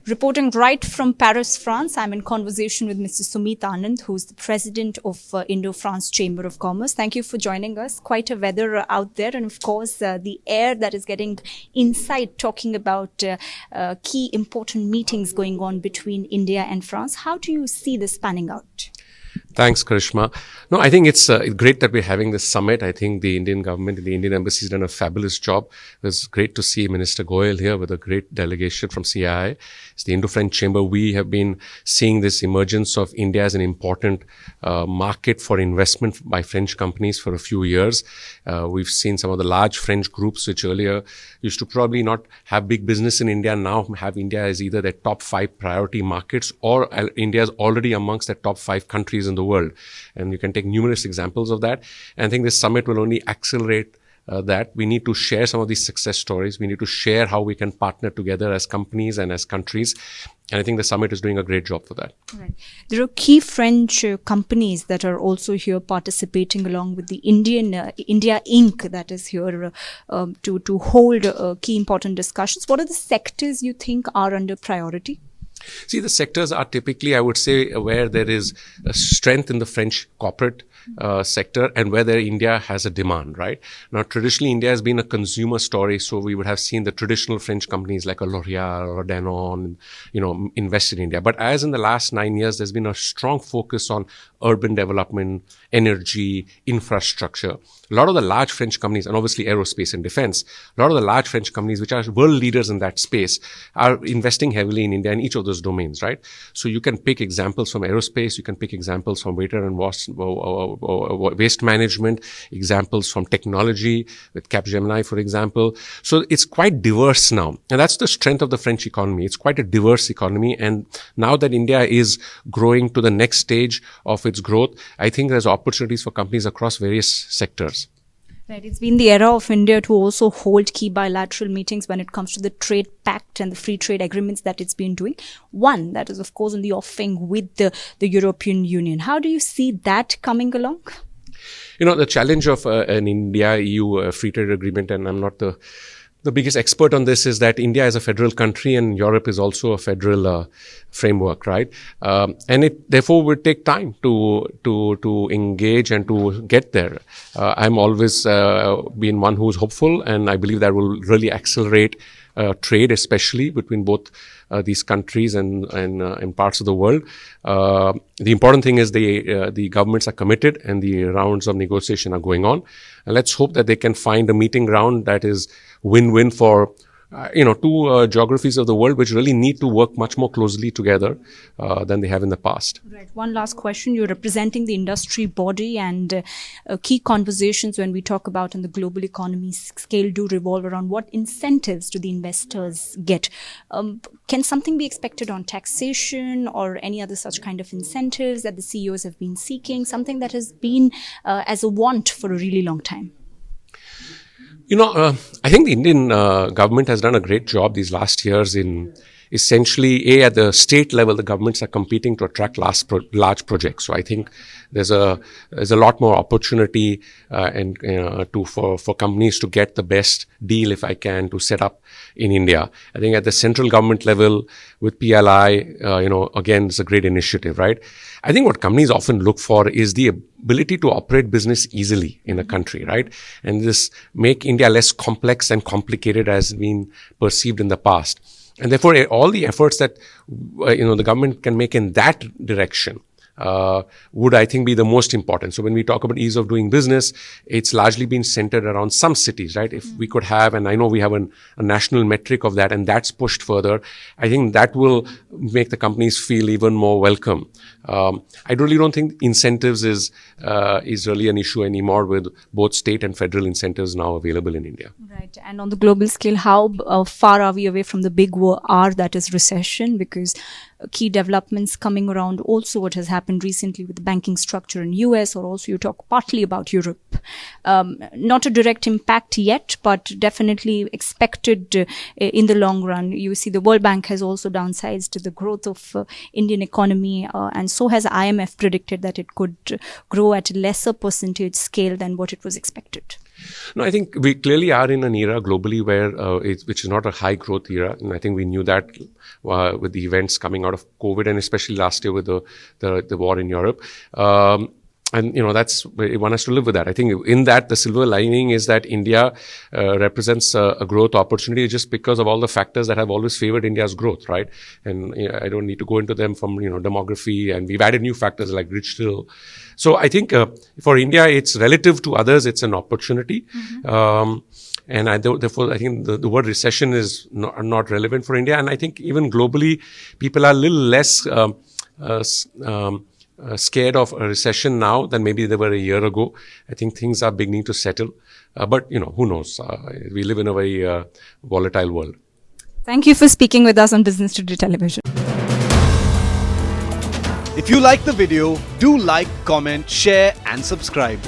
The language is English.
Reporting right from Paris, France, I'm in conversation with Mr. Sumit Anand, who's the president of Indo-France Chamber of Commerce. Thank you for joining us. Quite a weather out there, and of course, the air that is getting inside talking about key important meetings going on between India and France. How do you see this panning out? Thanks, Karishma. No, I think it's great that we're having this summit. I think the Indian government and the Indian embassy has done a fabulous job. It was great to see Minister Goyal here with a great delegation from CII. It's the Indo-French Chamber. We have been seeing this emergence of India as an important market for investment by French companies for a few years. We've seen some of the large French groups which earlier used to probably not have big business in India, now have India as either their top 5 priority markets or India is already amongst their top 5 countries in the world. And you can take numerous examples of that. And I think this summit will only accelerate that. We need to share some of these success stories. We need to share how we can partner together as companies and as countries. And I think the summit is doing a great job for that. Right. There are key French companies that are also here participating along with the India Inc. that is here to hold key important discussions. What are the sectors you think are under priority? See, the sectors are typically, I would say, where there is a strength in the French corporate sector and where India has a demand, right? Now, traditionally, India has been a consumer story. So we would have seen the traditional French companies like a L'Oreal or Danone, invest in India. But as in the last 9 years, there's been a strong focus on urban development, energy, infrastructure. A lot of the large French companies, and obviously aerospace and defense, a lot of the large French companies, which are world leaders in that space, are investing heavily in India in each of those domains, right? So you can pick examples from aerospace, you can pick examples from waste management, examples from technology with Capgemini, for example. So it's quite diverse now. And that's the strength of the French economy. It's quite a diverse economy. And now that India is growing to the next stage of its growth, I think there's opportunities for companies across various sectors. Right. It's been the era of India to also hold key bilateral meetings when it comes to the trade pact and the free trade agreements that it's been doing. One that is, of course, in the offing with the European Union. How do you see that coming along? The challenge of an India-EU free trade agreement, and I'm not the biggest expert on this, is that India is a federal country and Europe is also a federal framework, right? And it therefore would take time to engage and to get there. I'm always been one who's hopeful, and I believe that will really accelerate trade, especially between both these countries and parts of the world. The important thing is the governments are committed and the rounds of negotiation are going on. And let's hope that they can find a meeting ground that is win-win for two geographies of the world which really need to work much more closely together than they have in the past. Right. One last question. You're representing the industry body, and key conversations when we talk about in the global economy scale do revolve around what incentives do the investors get. Can something be expected on taxation or any other such kind of incentives that the CEOs have been seeking, something that has been as a want for a really long time? I think the Indian government has done a great job these last years in essentially, at the state level, the governments are competing to attract large projects. So I think there's a lot more opportunity for companies to get the best deal, if I can, to set up in India. I think at the central government level with PLI, again, it's a great initiative, right? I think what companies often look for is the ability to operate business easily in a country, right? And this make India less complex and complicated as been perceived in the past. And therefore, all the efforts that, the government can make in that direction would, I think, be the most important. So when we talk about ease of doing business, it's largely been centered around some cities, right? If we could have, and I know we have a national metric of that, and that's pushed further, I think that will make the companies feel even more welcome. I really don't think incentives is really an issue anymore, with both state and federal incentives now available in India. Right. And on the global scale, how far are we away from the big R, that is recession? Because key developments coming around also what has happened recently with the banking structure in US, or also you talk partly about Europe. Not a direct impact yet, but definitely expected in the long run. You see the World Bank has also downsized the growth of Indian economy, and so has IMF predicted that it could grow at a lesser percentage scale than what it was expected. No, I think we clearly are in an era globally where which is not a high growth era, and I think we knew that with the events coming out of COVID, and especially last year with the war in Europe. And that's one has to live with that. I think in that the silver lining is that India represents a growth opportunity just because of all the factors that have always favored India's growth, right? And I don't need to go into them from demography, and we've added new factors like digital. So I think for India, it's relative to others, it's an opportunity. And therefore, I think the word recession is not relevant for India. And I think even globally, people are a little less scared of a recession now than maybe they were a year ago. I think things are beginning to settle. But, who knows? We live in a very volatile world. Thank you for speaking with us on Business Today Television. If you like the video, do like, comment, share and subscribe.